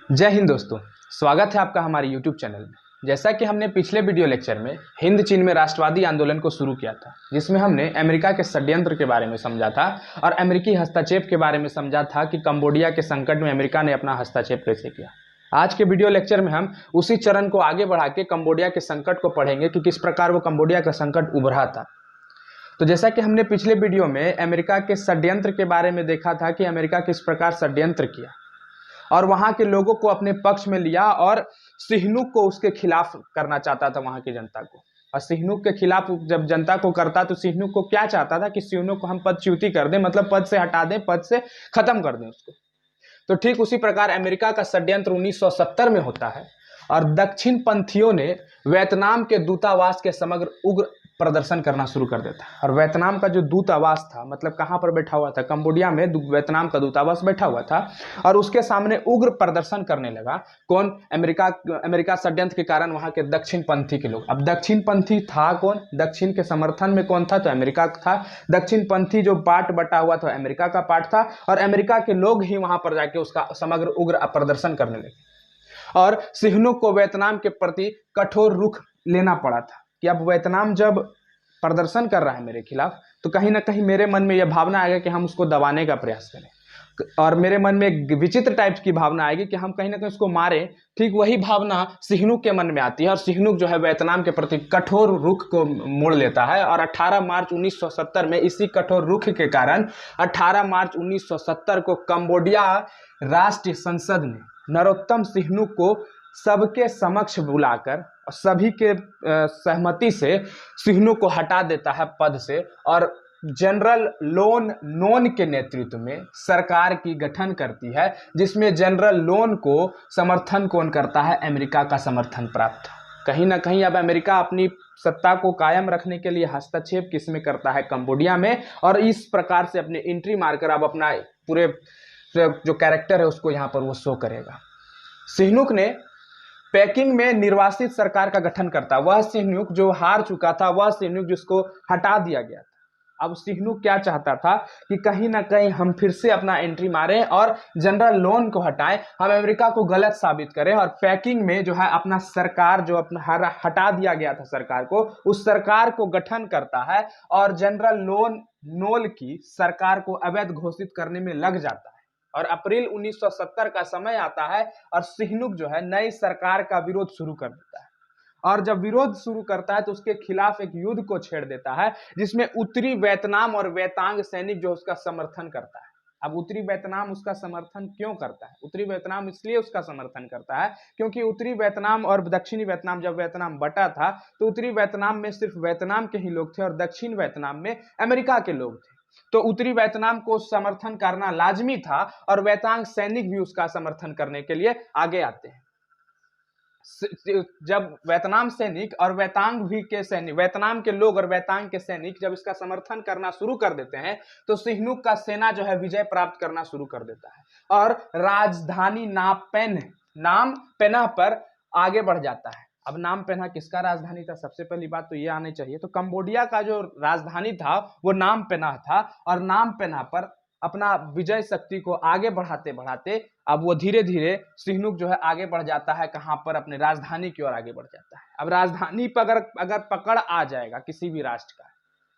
जय हिंद दोस्तों, स्वागत है आपका हमारे YouTube चैनल में। जैसा कि हमने पिछले वीडियो लेक्चर में हिंद चीन में राष्ट्रवादी आंदोलन को शुरू किया था, जिसमें हमने अमेरिका के षड्यंत्र के बारे में समझा था और अमेरिकी हस्तक्षेप के बारे में समझा था कि कंबोडिया के संकट में अमेरिका ने अपना हस्तक्षेप कैसे किया। आज के वीडियो लेक्चर में हम उसी चरण को आगे बढ़ा के कंबोडिया के संकट को पढ़ेंगे कि किस प्रकार वो कंबोडिया का संकट उभरा था। तो जैसा कि हमने पिछले वीडियो में अमेरिका के षड्यंत्र के बारे में देखा था कि अमेरिका किस प्रकार षड्यंत्र किया और वहां के लोगों को अपने पक्ष में लिया और सिहनुक को उसके खिलाफ करना चाहता था वहां की जनता को। और सिहनुक के खिलाफ जब जनता को करता तो सिहनुक को क्या चाहता था कि सिहनुक को हम पदच्युति कर दें, मतलब पद से हटा दें, पद से खत्म कर दें उसको। तो ठीक उसी प्रकार अमेरिका का षड्यंत्र 1970 में होता है और दक्षिण पंथियों ने वियतनाम के दूतावास के समग्र उग्र प्रदर्शन करना शुरू कर देता है। और वियतनाम का जो दूतावास था, मतलब कहाँ पर बैठा हुआ था, कंबोडिया में वियतनाम का दूतावास बैठा हुआ था और उसके सामने उग्र प्रदर्शन करने लगा कौन? अमेरिका षड्यंत्र के कारण वहां के दक्षिण पंथी के लोग। अब दक्षिण पंथी था कौन? दक्षिण के समर्थन में कौन था? तो अमेरिका था। दक्षिण पंथी जो पार्ट बटा हुआ था अमेरिका का पार्ट था और अमेरिका के लोग ही वहां पर जाके उसका समग्र उग्र प्रदर्शन करने लगे। और सिहनुक को वियतनाम के प्रति कठोर रुख लेना पड़ा था कि अब वियतनाम जब प्रदर्शन कर रहा है मेरे खिलाफ, तो कहीं ना कहीं मेरे मन में यह भावना आएगा कि हम उसको दबाने का प्रयास करें और मेरे मन में एक विचित्र टाइप की भावना आएगी कि हम कहीं ना कहीं उसको मारें। ठीक वही भावना सिहनुक के मन में आती है और सिहनुक जो है वियतनाम के प्रति कठोर रुख को मोड़ लेता है। और 18 मार्च 1970 में इसी कठोर रुख के कारण 18 मार्च 1970 को कंबोडिया राष्ट्रीय संसद ने नरोत्तम सिहनुक को सबके समक्ष बुलाकर और सभी के सहमति से सिहनुक को हटा देता है पद से और जनरल लोन नोन के नेतृत्व में सरकार की गठन करती है, जिसमें जनरल लोन को समर्थन कौन करता है? अमेरिका का समर्थन प्राप्त। कहीं ना कहीं अब अमेरिका अपनी सत्ता को कायम रखने के लिए हस्तक्षेप किसमें करता है? कंबोडिया में। और इस प्रकार से अपने एंट्री मारकर अब अपना पूरे जो कैरेक्टर है उसको यहाँ पर वो शो करेगा। सिहनुक ने पेकिंग में निर्वासित सरकार का गठन करता, वह सिहनुक जो हार चुका था, वह सिहनुक जिसको हटा दिया गया था। अब सिहनुक क्या चाहता था कि कहीं ना कहीं हम फिर से अपना एंट्री मारें और जनरल लोन को हटाएं, हम अमेरिका को गलत साबित करें और पेकिंग में जो है अपना सरकार जो अपना हटा दिया गया था सरकार को, उस सरकार को गठन करता है और जनरल लोन नोल की सरकार को अवैध घोषित करने में लग जाता है। और अप्रैल 1970 का समय आता है और सिहनुक जो है नई सरकार का विरोध शुरू कर देता है। और जब विरोध शुरू करता है तो उसके खिलाफ एक युद्ध को छेड़ देता है, जिसमें उत्तरी वियतनाम और वियतांग सैनिक जो उसका समर्थन करता है। अब उत्तरी वियतनाम उसका समर्थन क्यों करता है? उत्तरी वियतनाम इसलिए उसका समर्थन करता है क्योंकि उत्तरी वियतनाम और दक्षिणी वियतनाम, जब वियतनाम बटा था तो उत्तरी वियतनाम में सिर्फ वियतनाम के ही लोग थे और दक्षिण वियतनाम में अमेरिका के लोग थे। तो उत्तरी वियतनाम को समर्थन करना लाजमी था और वियतांग सैनिक भी उसका समर्थन करने के लिए आगे आते हैं। जब वियतनाम सैनिक और वियतांग भी के सैनिक, वियतनाम के लोग और वियतांग के सैनिक जब इसका समर्थन करना शुरू कर देते हैं तो सिहनुक का सेना जो है विजय प्राप्त करना शुरू कर देता है और राजधानी नाम पेना पर आगे बढ़ जाता है। अब नाम पेना किसका राजधानी था? सबसे पहली बात तो ये आनी चाहिए। तो कंबोडिया का जो राजधानी था वो नाम पेना था और नाम पेना पर अपना विजय शक्ति को आगे बढ़ाते बढ़ाते अब वो धीरे धीरे सिहनुक जो है आगे बढ़ जाता है। कहां पर? अपने राजधानी की ओर आगे बढ़ जाता है। अब राजधानी पर अगर पकड़ आ जाएगा किसी भी राष्ट्र का,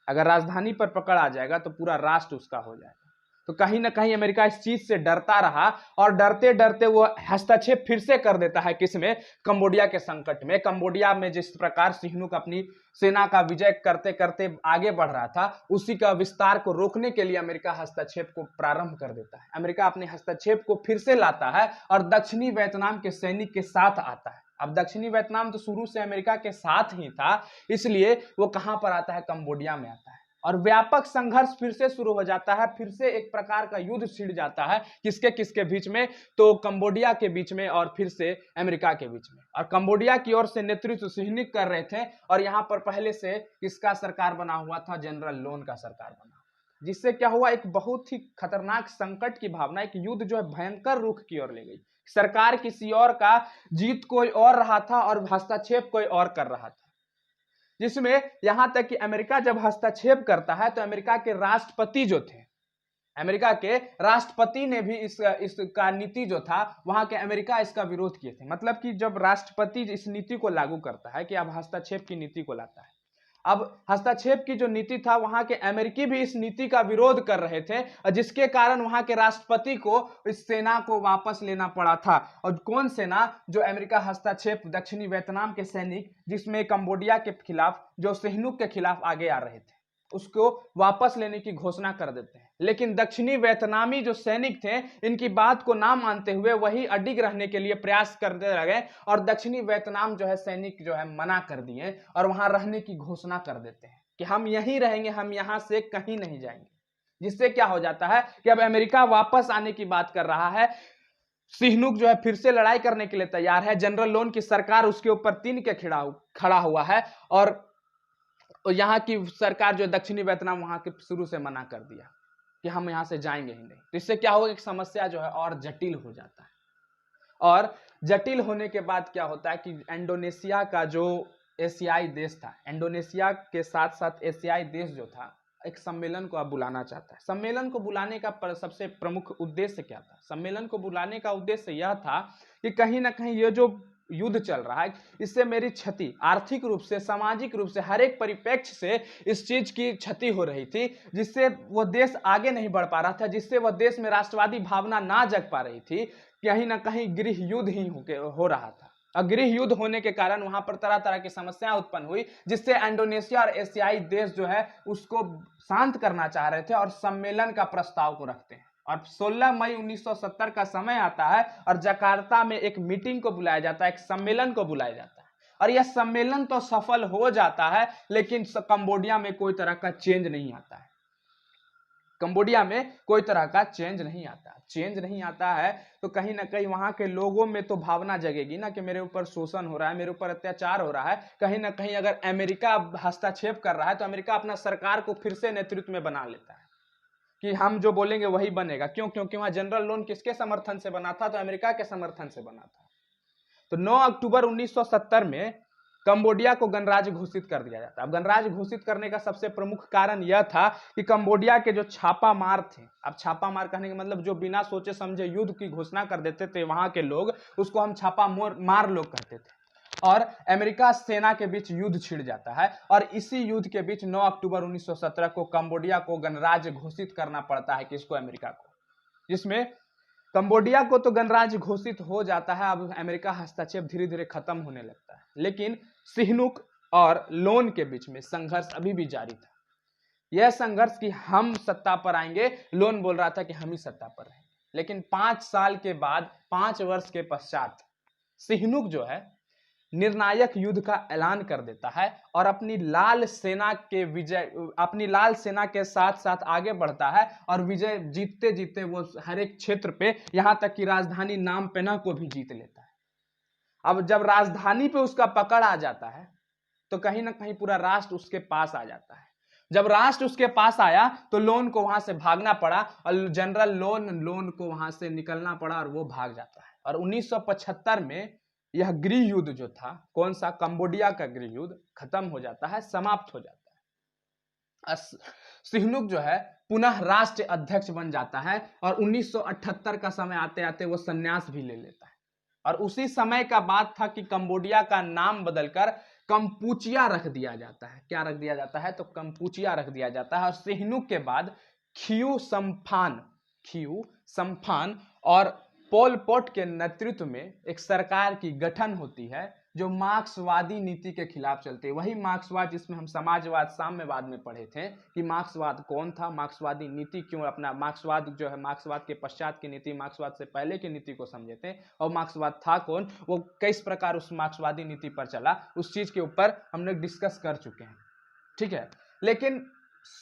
अगर राजधानी पर पकड़ आ जाएगा तो पूरा राष्ट्र उसका हो जाएगा। तो कहीं ना कहीं अमेरिका इस चीज से डरता रहा और डरते डरते वो हस्तक्षेप फिर से कर देता है किसमें? कंबोडिया के संकट में। कंबोडिया में जिस प्रकार सिहनुक अपनी सेना का विजय करते करते आगे बढ़ रहा था, उसी का विस्तार को रोकने के लिए अमेरिका हस्तक्षेप को प्रारंभ कर देता है। अमेरिका अपने हस्तक्षेप को फिर से लाता है और दक्षिणी वियतनाम के सैनिक के साथ आता है। अब दक्षिणी वियतनाम तो शुरू से अमेरिका के साथ ही था, इसलिए वो कहां पर आता है? कंबोडिया में आता है और व्यापक संघर्ष फिर से शुरू हो जाता है। फिर से एक प्रकार का युद्ध छिड़ जाता है। किसके किसके बीच में? तो कंबोडिया के बीच में और फिर से अमेरिका के बीच में। और कंबोडिया की ओर से नेतृत्व सिहनुक कर रहे थे और यहां पर पहले से किसका सरकार बना हुआ था? जनरल लोन का सरकार बना, जिससे क्या हुआ? एक बहुत ही खतरनाक संकट की भावना, एक युद्ध जो है भयंकर रुख की ओर ले गई। सरकार किसी और का, जीत कोई और रहा था और हस्तक्षेप कोई और कर रहा था, जिसमें यहां तक कि अमेरिका जब हस्तक्षेप करता है तो अमेरिका के राष्ट्रपति जो थे अमेरिका के राष्ट्रपति ने भी इसका नीति जो था वहां के अमेरिका इसका विरोध किए थे। मतलब कि जब राष्ट्रपति इस नीति को लागू करता है कि अब हस्तक्षेप की नीति को लाता है, अब हस्तक्षेप की जो नीति था वहां के अमेरिकी भी इस नीति का विरोध कर रहे थे, जिसके कारण वहां के राष्ट्रपति को इस सेना को वापस लेना पड़ा था। और कौन सेना? जो अमेरिका हस्तक्षेप दक्षिणी वियतनाम के सैनिक, जिसमें कंबोडिया के खिलाफ, जो सिहनुक के खिलाफ आगे आ रहे थे, उसको वापस लेने की घोषणा कर देते हैं। लेकिन दक्षिणी वियतनामी जो सैनिक थे, इनकी बात को ना मानते हुए वही अडिग रहने के लिए प्रयास करते लगे और दक्षिणी वियतनाम जो है सैनिक जो है मना कर दिए और वहां रहने की घोषणा कर देते हैं कि हम यहीं रहेंगे, हम यहां से कहीं नहीं जाएंगे। जिससे क्या हो जाता है कि अब अमेरिका वापस आने की बात कर रहा है। सिहनुक जो है फिर से लड़ाई करने के लिए तैयार है। जनरल लोन की सरकार उसके ऊपर तीन के खड़ा हुआ है और यहाँ की सरकार जो दक्षिणी वियतनाम वहां के शुरू से मना कर दिया कि हम यहां से जाएंगे ही नहीं। तो इससे क्या होगा कि समस्या जो है और जटिल हो जाता है। और जटिल होने के बाद क्या होता है कि इंडोनेशिया का जो एशियाई देश था, इंडोनेशिया के साथ साथ एशियाई देश जो था, एक सम्मेलन को अब बुलाना चाहता है। सम्मेलन को बुलाने का सबसे प्रमुख उद्देश्य क्या था? सम्मेलन को बुलाने का उद्देश्य यह था कि कहीं ना कहीं ये जो युद्ध चल रहा है, इससे मेरी क्षति आर्थिक रूप से, सामाजिक रूप से, हर एक परिप्रेक्ष्य से इस चीज की क्षति हो रही थी, जिससे वो देश आगे नहीं बढ़ पा रहा था, जिससे वह देश में राष्ट्रवादी भावना ना जग पा रही थी। कहीं ना कहीं गृह युद्ध ही हो रहा था और गृह युद्ध होने के कारण वहां पर तरह तरह की समस्याएं उत्पन्न हुई, जिससे इंडोनेशिया और एशियाई देश जो है उसको शांत करना चाह रहे थे और सम्मेलन का प्रस्ताव को रखते हैं। और 16 मई 1970 का समय आता है और जकार्ता में एक मीटिंग को बुलाया जाता है, एक सम्मेलन को बुलाया जाता है और यह सम्मेलन तो सफल हो जाता है, लेकिन कंबोडिया में कोई तरह का चेंज नहीं आता है। कंबोडिया में कोई तरह का चेंज नहीं आता है तो कहीं ना कहीं वहां के लोगों में तो भावना जगेगी ना कि मेरे ऊपर शोषण हो रहा है, मेरे ऊपर अत्याचार हो रहा है। कहीं ना कहीं अगर अमेरिका हस्तक्षेप कर रहा है तो अमेरिका अपना सरकार को फिर से नेतृत्व में बना लेता है कि हम जो बोलेंगे वही बनेगा। क्यों? क्योंकि वहां जनरल लोन किसके समर्थन से बना था? तो अमेरिका के समर्थन से बना था। तो 9 अक्टूबर 1970 में कंबोडिया को गणराज्य घोषित कर दिया जाता है। अब गणराज्य घोषित करने का सबसे प्रमुख कारण यह था कि कंबोडिया के जो छापा मार थे, अब छापा मार कहने का मतलब जो बिना सोचे समझे युद्ध की घोषणा कर देते थे वहां के लोग, उसको हम छापा मार लोग कहते थे। और अमेरिका सेना के बीच युद्ध छिड़ जाता है और इसी युद्ध के बीच 9 अक्टूबर 1917 को कंबोडिया को गणराज्य घोषित करना पड़ता है। किसको? अमेरिका को। जिसमें कंबोडिया को तो गणराज्य घोषित हो जाता है। अब अमेरिका हस्तक्षेप धीरे धीरे खत्म होने लगता है, लेकिन सिहनुक और लोन के बीच में संघर्ष अभी भी जारी था। यह संघर्ष कि हम सत्ता पर आएंगे, लोन बोल रहा था कि हम ही सत्ता पर रहेंगे। लेकिन 5 साल के बाद, 5 वर्ष के पश्चात सिहनुक जो है निर्णायक युद्ध का ऐलान कर देता है और अपनी लाल सेना के साथ साथ आगे बढ़ता है और विजय जीतते जीतते वो हर एक क्षेत्र पे, यहां तक कि राजधानी नामपेना को भी जीत लेता है। अब जब राजधानी पे उसका पकड़ आ जाता है तो कहीं ना कहीं पूरा राष्ट्र उसके पास आ जाता है। जब राष्ट्र उसके पास आया तो लोन को वहां से भागना पड़ा और जनरल लोन को वहां से निकलना पड़ा और वो भाग जाता है। और 1975 में यह गृह युद्ध जो था, कौन सा? कंबोडिया का गृह युद्ध खत्म हो जाता है, समाप्त हो जाता है। सिहनुक जो है पुनः राष्ट्र अध्यक्ष बन जाता है और 1978 का समय आते आते वो संन्यास भी ले लेता है। और उसी समय का बात था कि कंबोडिया का नाम बदलकर कंपूचिया रख दिया जाता है। क्या रख दिया जाता है? तो कंपूचिया रख दिया जाता है। और सिहनुक के बाद खियू सम्फान और पोल पोट के नेतृत्व में एक सरकार की गठन होती है जो मार्क्सवादी नीति के खिलाफ चलती है। वही मार्क्सवाद जिसमें हम समाजवाद, साम्यवाद में पढ़े थे कि मार्क्सवाद कौन था, मार्क्सवादी नीति क्यों अपना, मार्क्सवाद जो है मार्क्सवाद के पश्चात की नीति, मार्क्सवाद से पहले की नीति को समझे थे और मार्क्सवाद था कौन, वो किस प्रकार उस मार्क्सवादी नीति पर चला, उस चीज के ऊपर हम लोग डिस्कस कर चुके हैं। ठीक है। लेकिन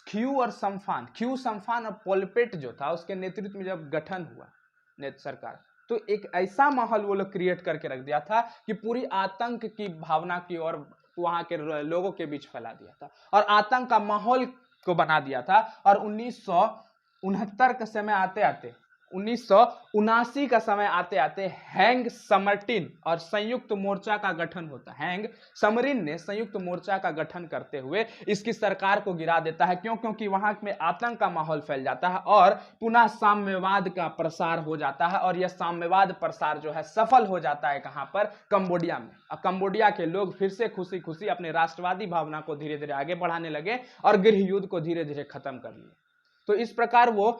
खियू सम्फान और पोलपेट जो था उसके नेतृत्व में जब गठन हुआ सरकार, तो एक ऐसा माहौल वो लोग क्रिएट करके रख दिया था कि पूरी आतंक की भावना की ओर वहां के लोगों के बीच फैला दिया था और आतंक का माहौल को बना दिया था। और 1969 के समय आते आते 1979 का समय आते आते हैंग समरटिन और संयुक्त मोर्चा का गठन होता है। हैंग समरिन ने संयुक्त मोर्चा का गठन करते हुए इसकी सरकार को गिरा देता है। क्यों? क्योंकि वहां में आतंक का माहौल फैल जाता है और पुनः साम्यवाद का प्रसार हो जाता है। और यह साम्यवाद प्रसार जो है सफल हो जाता है कहां पर? कंबोडिया में। कंबोडिया के लोग फिर से खुशी खुशी अपने राष्ट्रवादी भावना को धीरे धीरे आगे बढ़ाने लगे और गृह युद्ध को धीरे धीरे खत्म कर लिए। तो इस प्रकार वो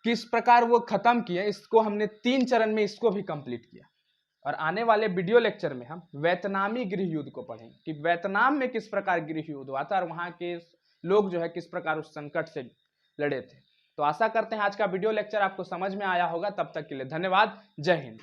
किस प्रकार वो खत्म किए, इसको हमने 3 चरण में इसको भी कंप्लीट किया। और आने वाले वीडियो लेक्चर में हम वियतनामी गृह युद्ध को पढ़ेंगे कि वियतनाम में किस प्रकार गृह युद्ध हुआ था और वहां के लोग जो है किस प्रकार उस संकट से लड़े थे। तो आशा करते हैं आज का वीडियो लेक्चर आपको समझ में आया होगा। तब तक के लिए धन्यवाद। जय हिंद।